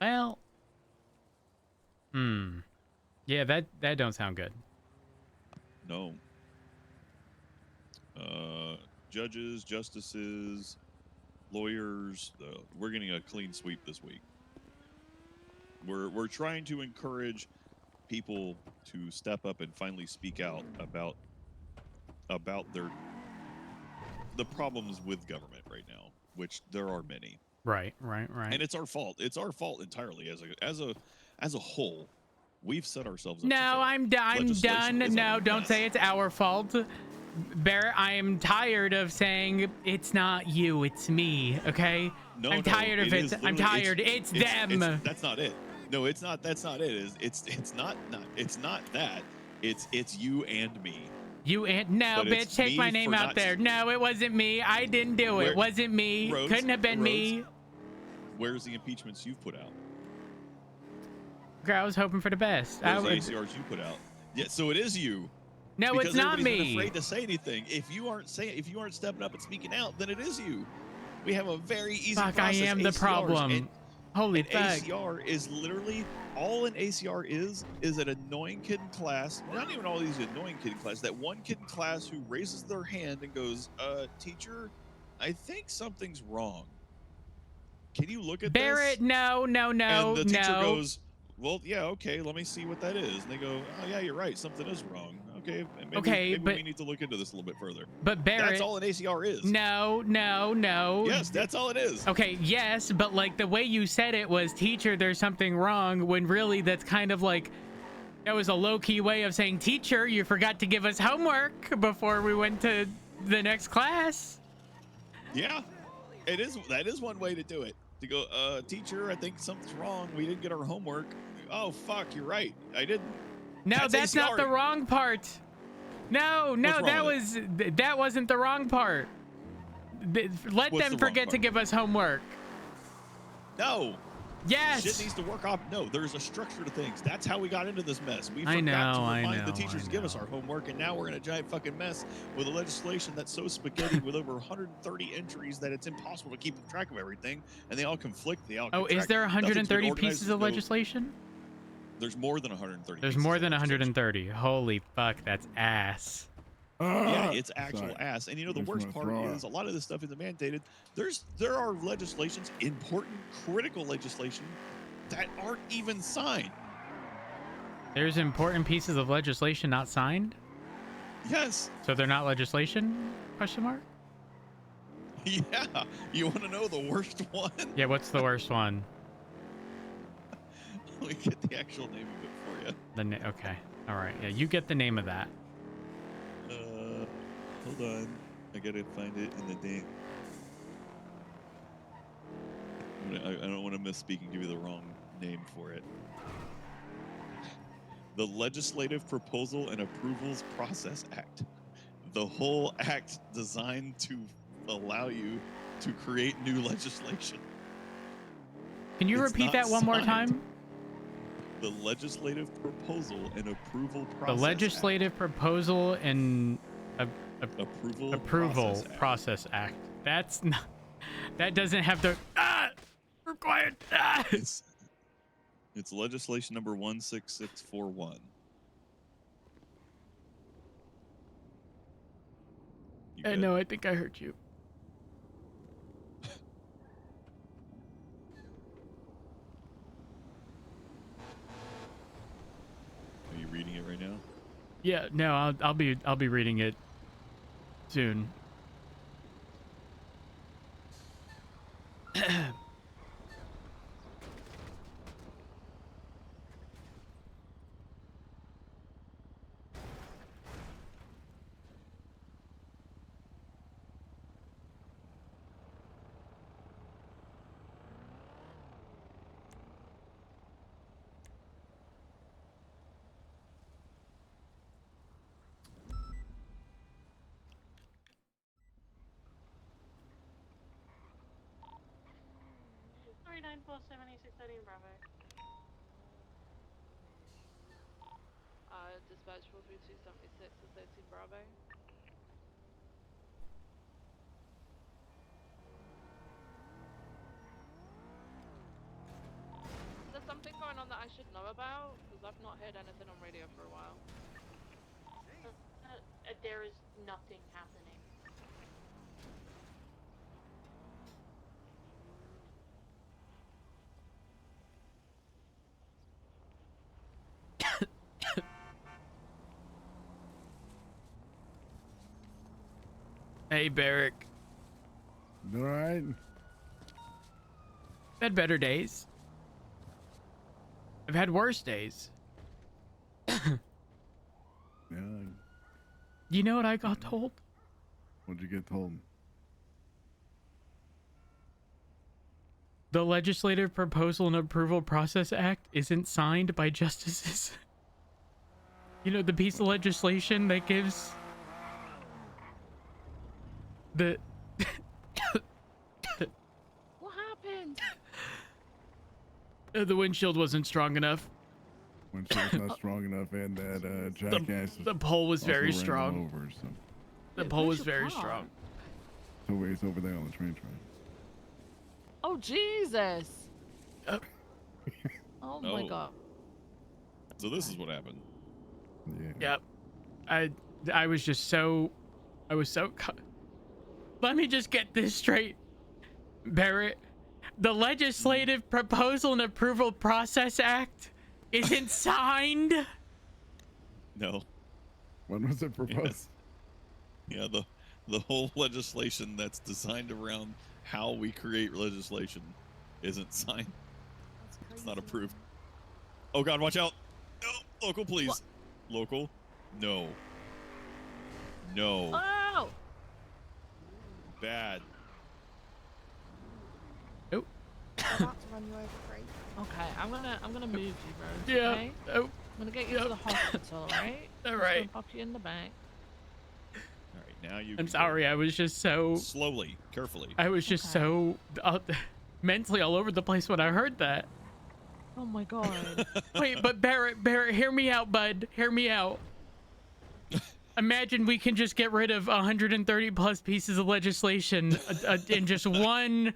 Well. Yeah, that don't sound good. No. Judges, justices, lawyers, we're getting a clean sweep this week. We're trying to encourage people to step up and finally speak out about the problems with government right now, which there are many. Right. And it's our fault. It's our fault entirely as a whole. We've set ourselves up. No, I'm done. No, don't say it's our fault. Barrett, I am tired of saying it's not you, it's me, okay? No, I'm tired of it. I'm tired. It's them. That's not it. No, it's not. That's not it. It's not that. It's you and me. You and no, But bitch, take my name out there. No, it wasn't me. I didn't do it. Wasn't me. Rhodes, Couldn't have been me. Where's the impeachments you've put out? Girl, I was hoping for the best. Where's the ACRs you put out? Yeah, so it is you. No, because it's not me. Been afraid to say anything. If you aren't stepping up and speaking out, then it is you. We have a very easy process. I am the problem. Holy fuck. ACR is literally all an ACR is an annoying kid in class. Not even all these annoying kid in class. That one kid in class who raises their hand and goes, "Teacher, I think something's wrong. Can you look at Barrett, this?" No. And the teacher goes, "Well, yeah, okay, let me see what that is." And they go, "Oh, yeah, you're right. Something is wrong. Okay, maybe we need to look into this a little bit further." But Barrett, that's all an ACR is. No. Yes, that's all it is. Okay, yes, but like the way you said it was, "Teacher, there's something wrong," when really that's kind of like, that was a low-key way of saying, "Teacher, you forgot to give us homework before we went to the next class." Yeah, it is. That is one way to do it. To go, "Teacher, I think something's wrong. We didn't get our homework." Oh, fuck, you're right. I didn't. No, that's not the wrong part. No, that wasn't the wrong part. Let them forget to give us homework. No. Yes. Shit needs to work off. No, there's a structure to things. That's how we got into this mess. We forgot to remind the teachers to give us our homework, and now we're in a giant fucking mess with a legislation that's so spaghetti with over 130 entries that it's impossible to keep track of everything, and they all conflict. Is there 130 pieces of legislation? There's more than 130. There's more than 130. Holy fuck, that's ass. Yeah, it's actual ass. And you know, the worst part is a lot of this stuff isn't mandated. There are legislations, important, critical legislation, that aren't even signed. There's important pieces of legislation not signed? Yes. So they're not legislation? Question mark? Yeah. You want to know the worst one? Yeah, what's the worst one? Let me get the actual name of it for you. Okay. All right. Yeah, you get the name of that. Hold on. I gotta find it in the name. I don't want to misspeak and give you the wrong name for it. The Legislative Proposal and Approvals Process Act. The whole act designed to allow you to create new legislation. Can you repeat that one more time? The Legislative Proposal and Approval Process The Legislative Act. Proposal and Approval Process Act. That's not. That doesn't have the. Required. It's legislation number 16641. No, I think I heard you. Are you reading it right now? Yeah, no, I'll be reading it soon. 39478613 Bravo. Dispatch 43276 to 13 Bravo. Is there something going on that I should know about? Because I've not heard anything on radio for a while. There is nothing happening. Hey, Barrick. All right. I've had better days. I've had worse days. Yeah. You know what I got told? What'd you get told? The Legislative Proposal and Approval Process Act isn't signed by justices. You know, the piece of legislation that gives the... What happened? The windshield wasn't strong enough. Windshield's not strong enough, and that jackass. The pole was also very ran him strong. Over, so. The pole was very strong. So he's over there on the train track. Oh, Jesus. Oh my No. God. So this is what happened. Yeah. Yep. I was just so... I was so... Let me just get this straight, Barrett. The Legislative Proposal and Approval Process Act isn't signed. No. When was it proposed? Yeah, the whole legislation that's designed around how we create legislation isn't signed. It's not approved. Oh God, watch out! No, local, please. What? Local, no. No. Oh! Bad. Nope. I'm about to run you over, Grace. Okay, I'm gonna move you, bro. Yeah. Okay? Oh. I'm gonna get you to the hospital, alright? Alright. Pop you in the back. All right, now you. I'm sorry. I was just so... Slowly, carefully. I was just so mentally all over the place when I heard that. Oh my God. Wait, but Barrett, hear me out, bud. Hear me out. Imagine we can just get rid of 130 plus pieces of legislation in just one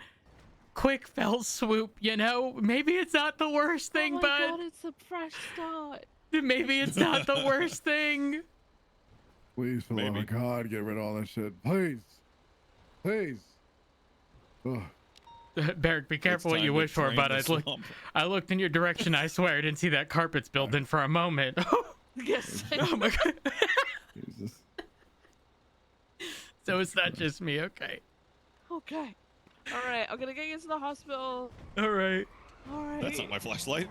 quick fell swoop, you know? Maybe it's not the worst thing, oh my bud. God, it's a fresh start. Maybe it's not the worst thing. Please, for the love of God, get rid of all that shit. Please. Please. Ugh. Barrick, be careful what you wish for, bud. I looked in your direction. I swear I didn't see that carpet spilled in for a moment. Yes. Oh my God. Jesus. So it's not just me, okay. Okay. Alright, I'm gonna get you to the hospital. Alright. Alright. That's not my flashlight.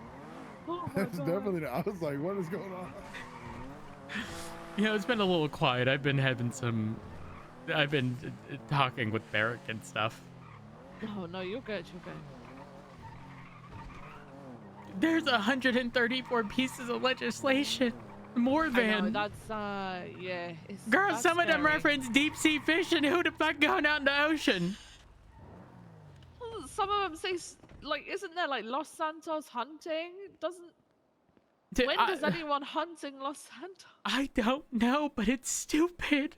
Oh my That's God. definitely. I was like, what is going on? You know, it's been a little quiet. I've been talking with Barrick and stuff. Oh no, you're good. You're good. There's 134 pieces of legislation. More than. I know, that's yeah. Girl, that's some of them scary. reference deep sea fishing. Who the fuck going out in the ocean? Well, some of them say like, isn't there like Los Santos hunting? When does anyone hunting Los Santos? I don't know, but it's stupid.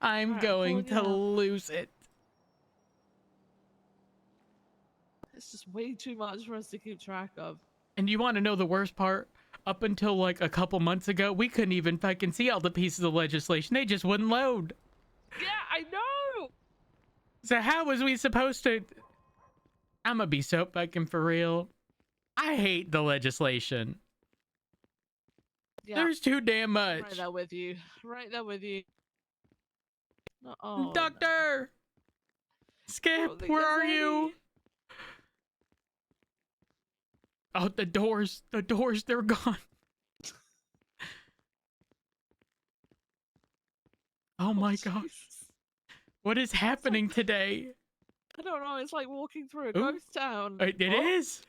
I'm going to lose it. It's just way too much for us to keep track of. And you want to know the worst part? Up until like a couple months ago, we couldn't even fucking see all the pieces of legislation. They just wouldn't load. Yeah, I know. So how was we supposed to... I'm gonna be so fucking for real. I hate the legislation. Yeah. There's too damn much. Right there with you. Right there with you. No, oh, Doctor! Skip, where are you? Oh, the doors, they're gone. Oh my gosh. What is happening today? I don't know, it's like walking through a ghost town. It is.